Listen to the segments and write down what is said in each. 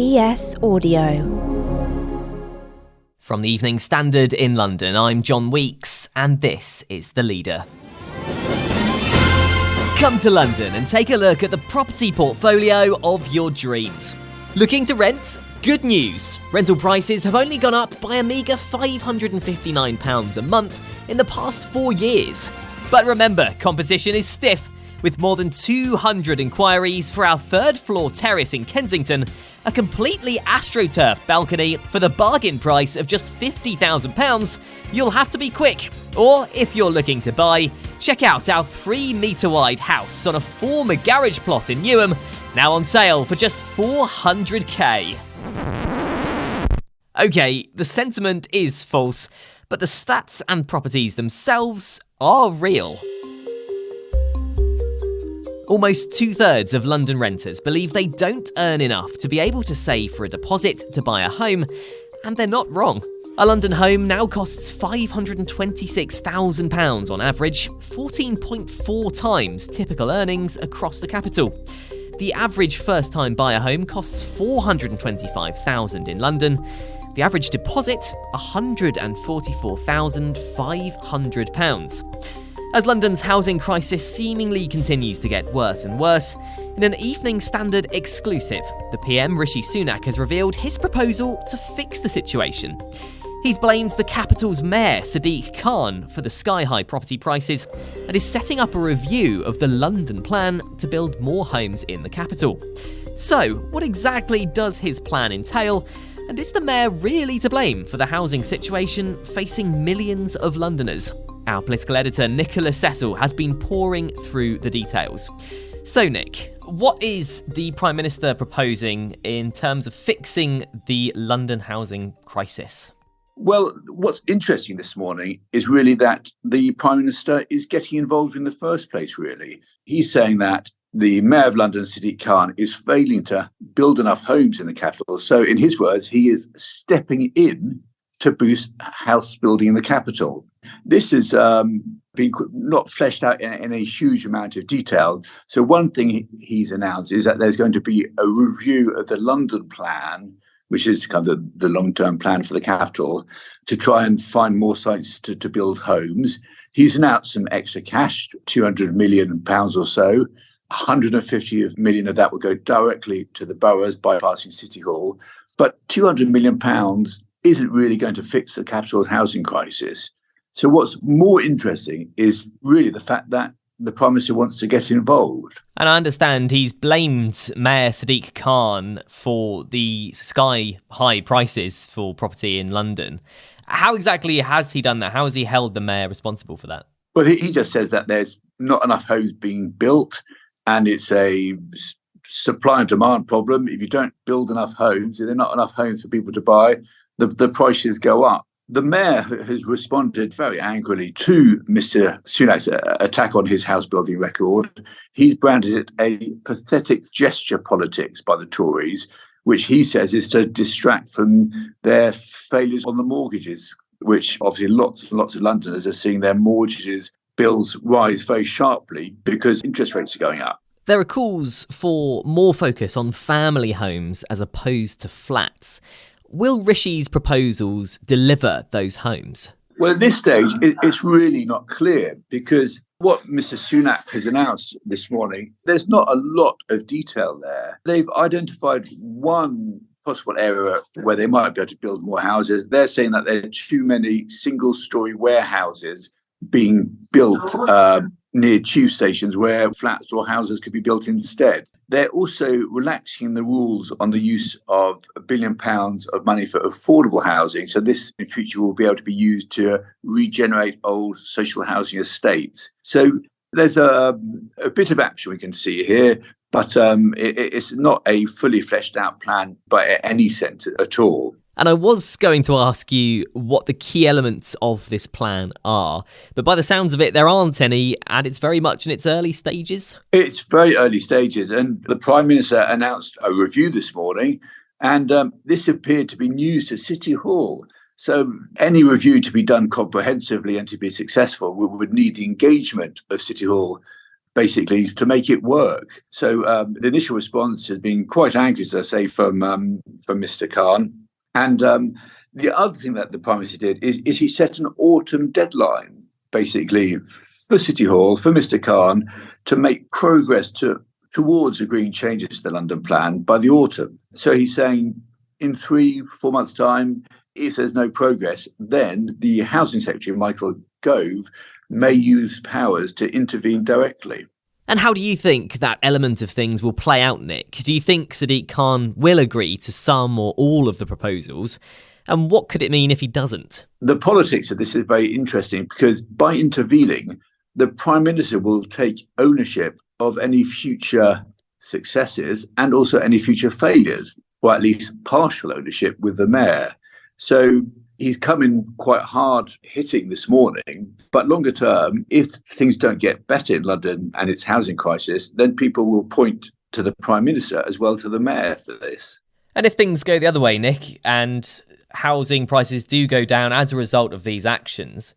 ES Audio. From the Evening Standard in London, I'm John Weeks, and this is The Leader. Come to London and take a look at the property portfolio of your dreams. Looking to rent? Good news! Rental prices have only gone up by a meagre £559 a month in the past 4 years. But remember, competition is stiff, with more than 200 inquiries for our third-floor terrace in Kensington, a completely AstroTurf balcony for the bargain price of just £50,000. You'll have to be quick. Or, if you're looking to buy, check out our 3-metre-wide house on a former garage plot in Newham, now on sale for just $400k. Okay, the sentiment is false, but the stats and properties themselves are real. Almost 2/3 of London renters believe they don't earn enough to be able to save for a deposit to buy a home, and they're not wrong. A London home now costs £526,000 on average, 14.4 times typical earnings across the capital. The average first-time buyer home costs £425,000 in London. The average deposit, £144,500. As London's housing crisis seemingly continues to get worse and worse, in an Evening Standard exclusive, the PM Rishi Sunak has revealed his proposal to fix the situation. He's blamed the capital's Mayor Sadiq Khan for the sky-high property prices and is setting up a review of the London plan to build more homes in the capital. So, what exactly does his plan entail? And is the Mayor really to blame for the housing situation facing millions of Londoners? Our political editor Nicholas Cecil has been poring through the details. So Nick, what is the Prime Minister proposing in terms of fixing the London housing crisis? Well, what's interesting this morning is really that the Prime Minister is getting involved in the first place, really. He's saying that the Mayor of London, Sadiq Khan, is failing to build enough homes in the capital. So in his words, he is stepping in to boost house building in the capital. This has been not fleshed out in a huge amount of detail. So one thing he's announced is that there's going to be a review of the London plan, which is kind of the long-term plan for the capital, to try and find more sites to build homes. He's announced some extra cash, £200 million or so. 150 million of that will go directly to the boroughs, bypassing City Hall. But £200 million isn't really going to fix the capital's housing crisis. So what's more interesting is really the fact that the Prime Minister wants to get involved. And I understand he's blamed Mayor Sadiq Khan for the sky-high prices for property in London. How exactly has he done that? How has he held the mayor responsible for that? Well, he just says that there's not enough homes being built, and it's a supply and demand problem. If you don't build enough homes, if there are not enough homes for people to buy, the prices go up. The mayor has responded very angrily to Mr. Sunak's attack on his house building record. He's branded it a pathetic gesture politics by the Tories, which he says is to distract from their failures on the mortgages, which obviously lots and lots of Londoners are seeing their mortgages bills rise very sharply because interest rates are going up. There are calls for more focus on family homes as opposed to flats. Will Rishi's proposals deliver those homes? Well, at this stage, it's really not clear because what Mr. Sunak has announced this morning, there's not a lot of detail there. They've identified one possible area where they might be able to build more houses. They're saying that there are too many single-storey warehouses being built near tube stations where flats or houses could be built instead. They're also relaxing the rules on the use of £1 billion of money for affordable housing. So this in future will be able to be used to regenerate old social housing estates. So there's a bit of action we can see here, but it's not a fully fleshed out plan by any sense at all. And I was going to ask you what the key elements of this plan are, but by the sounds of it, there aren't any, and it's very much in its early stages. It's very early stages, and the Prime Minister announced a review this morning, and this appeared to be news to City Hall. So any review to be done comprehensively and to be successful would need the engagement of City Hall basically to make it work. So the initial response has been quite angry, as I say, from Mr. Khan. And the other thing that the Prime Minister did is he set an autumn deadline, basically, for City Hall, for Mr. Khan, to make progress towards agreeing changes to the London plan by the autumn. So he's saying in 3-4 months' time, if there's no progress, then the Housing Secretary, Michael Gove, may use powers to intervene directly. And how do you think that element of things will play out, Nick? Do you think Sadiq Khan will agree to some or all of the proposals? And what could it mean if he doesn't? The politics of this is very interesting because by intervening, the Prime Minister will take ownership of any future successes and also any future failures, or at least partial ownership with the Mayor. So he's come in quite hard hitting this morning, but longer term, if things don't get better in London and its housing crisis, then people will point to the Prime Minister as well to the Mayor for this. And if things go the other way, Nick, and housing prices do go down as a result of these actions,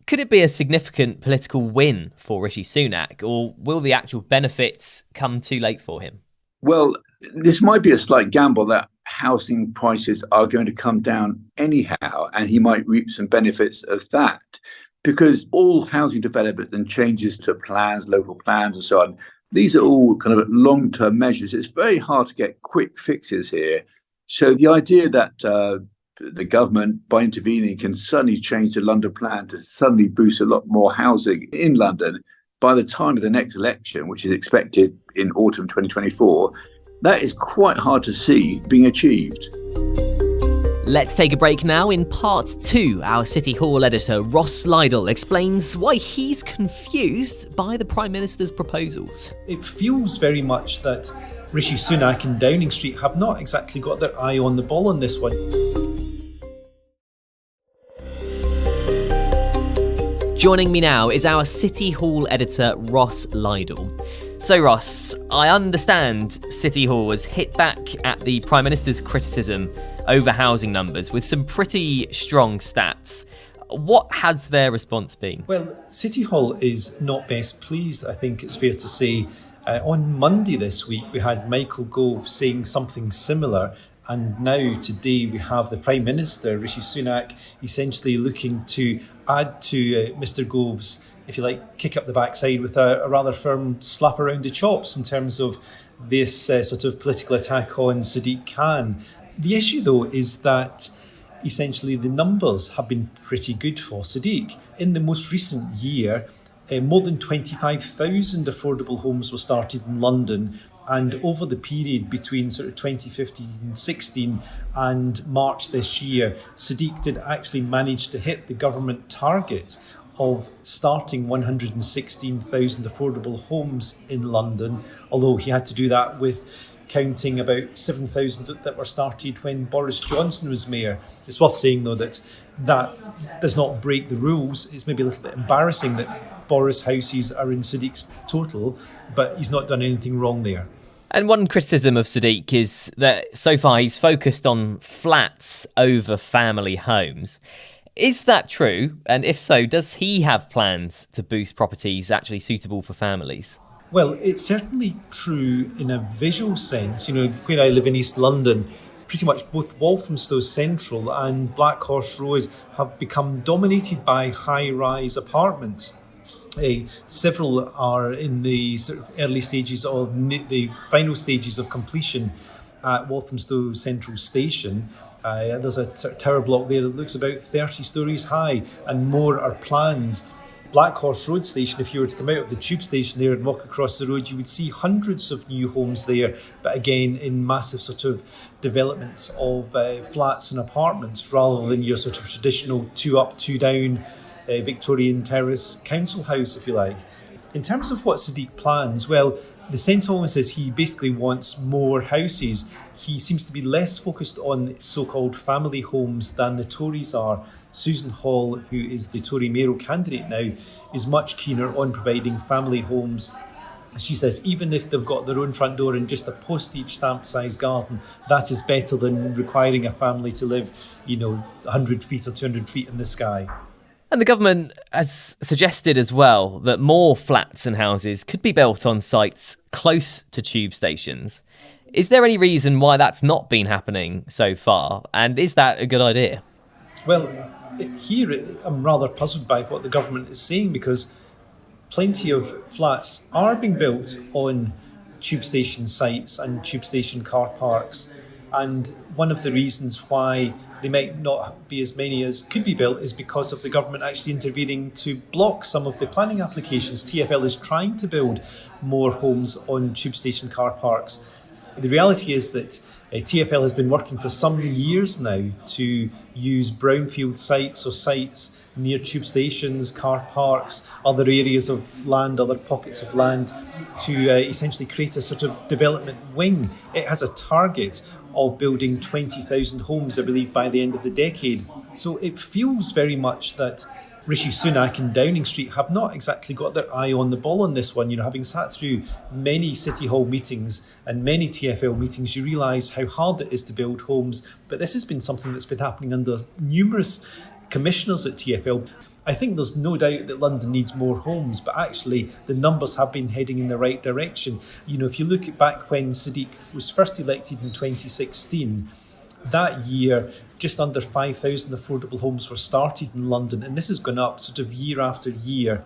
could it be a significant political win for Rishi Sunak, or will the actual benefits come too late for him? Well, this might be a slight gamble that housing prices are going to come down anyhow, and he might reap some benefits of that, because all housing development and changes to plans, local plans and so on, these are all kind of long-term measures. It's very hard to get quick fixes here. So the idea that the government, by intervening, can suddenly change the London plan to suddenly boost a lot more housing in London by the time of the next election, which is expected in autumn 2024, that is quite hard to see being achieved. Let's take a break now. In part 2, our City Hall editor Ross Lydall explains why he's confused by the Prime Minister's proposals. It feels very much that Rishi Sunak and Downing Street have not exactly got their eye on the ball on this one. Joining me now is our City Hall editor Ross Lydall. So Ross, I understand City Hall has hit back at the Prime Minister's criticism over housing numbers with some pretty strong stats. What has their response been? Well, City Hall is not best pleased, I think it's fair to say. On Monday this week, we had Michael Gove saying something similar. And now, today, we have the Prime Minister, Rishi Sunak, essentially looking to add to Mr Gove's, if you like, kick up the backside with a rather firm slap around the chops in terms of this sort of political attack on Sadiq Khan. The issue, though, is that essentially the numbers have been pretty good for Sadiq. In the most recent year, more than 25,000 affordable homes were started in London. And over the period between sort of 2015-16 and March this year, Sadiq did actually manage to hit the government target of starting 116,000 affordable homes in London, although he had to do that with counting about 7,000 that were started when Boris Johnson was mayor. It's worth saying, though, that does not break the rules. It's maybe a little bit embarrassing that Boris houses are in Sadiq's total, but he's not done anything wrong there. And one criticism of Sadiq is that so far he's focused on flats over family homes. Is that true? And if so, does he have plans to boost properties actually suitable for families? Well, it's certainly true in a visual sense. You know, where I live in East London, pretty much both Walthamstow Central and Black Horse Road have become dominated by high-rise apartments. Several are in the sort of early stages or the final stages of completion at Walthamstow Central Station. There's a tower block there that looks about 30 stories high, and more are planned. Black Horse Road Station, if you were to come out of the tube station there and walk across the road, you would see hundreds of new homes there, but again in massive sort of developments of flats and apartments rather than your sort of traditional 2 up, 2 down Victorian terrace council house, if you like. In terms of what Sadiq plans, well, the sense almost is he basically wants more houses. He seems to be less focused on so-called family homes than the Tories are. Susan Hall, who is the Tory mayoral candidate now, is much keener on providing family homes. She says even if they've got their own front door and just a postage stamp size garden, that is better than requiring a family to live, 100 feet or 200 feet in the sky. And the government has suggested as well that more flats and houses could be built on sites close to tube stations. Is there any reason why that's not been happening so far? And is that a good idea? Well, here I'm rather puzzled by what the government is saying, because plenty of flats are being built on tube station sites and tube station car parks. And one of the reasons why they might not be as many as could be built is because of the government actually intervening to block some of the planning applications. TfL is trying to build more homes on tube station car parks. The reality is that TfL has been working for some years now to use brownfield sites or sites near tube stations, car parks, other areas of land, other pockets of land, to essentially create a sort of development wing. It has a target of building 20,000 homes, I believe, by the end of the decade. So it feels very much that Rishi Sunak and Downing Street have not exactly got their eye on the ball on this one. Having sat through many City Hall meetings and many TfL meetings, you realise how hard it is to build homes. But this has been something that's been happening under numerous commissioners at TfL. I think there's no doubt that London needs more homes, but actually the numbers have been heading in the right direction. If you look back when Sadiq was first elected in 2016, that year, just under 5,000 affordable homes were started in London, and this has gone up sort of year after year.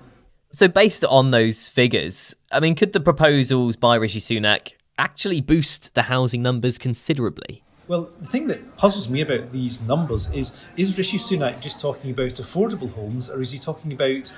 So based on those figures, could the proposals by Rishi Sunak actually boost the housing numbers considerably? Well, the thing that puzzles me about these numbers is Rishi Sunak just talking about affordable homes, or is he talking about,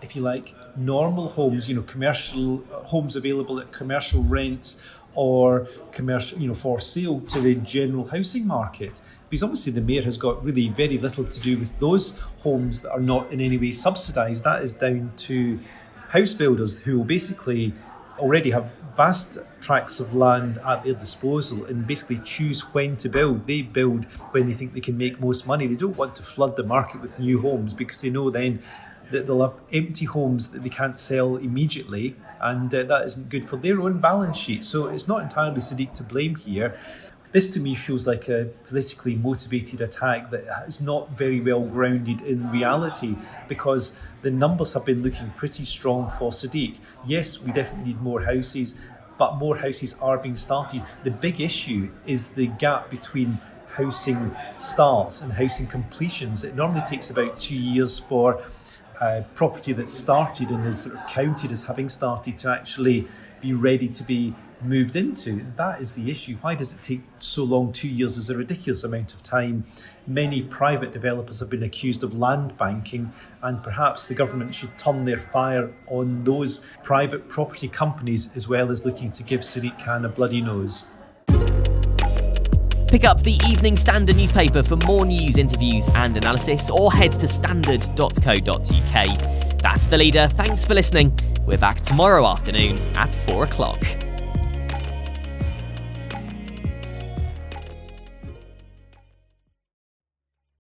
if you like, normal homes, commercial homes available at commercial rents or commercial, for sale to the general housing market? Because obviously the Mayor has got really very little to do with those homes that are not in any way subsidised. That is down to house builders who will basically already have vast tracts of land at their disposal and basically choose when to build. They build when they think they can make most money. They don't want to flood the market with new homes, because they know then that they'll have empty homes that they can't sell immediately, and that isn't good for their own balance sheet. So it's not entirely Sadiq to blame here. This to me feels like a politically motivated attack that is not very well grounded in reality, because the numbers have been looking pretty strong for Sadiq. Yes, we definitely need more houses, but more houses are being started. The big issue is the gap between housing starts and housing completions. It normally takes about 2 years for property that's started and is sort of counted as having started to actually be ready to be moved into. That is the issue. Why does it take so long? 2 years is a ridiculous amount of time. Many private developers have been accused of land banking, and perhaps the government should turn their fire on those private property companies, as well as looking to give Sadiq Khan a bloody nose. Pick up the Evening Standard newspaper for more news, interviews and analysis, or head to standard.co.uk. That's The Leader. Thanks for listening. We're back tomorrow afternoon at 4 o'clock.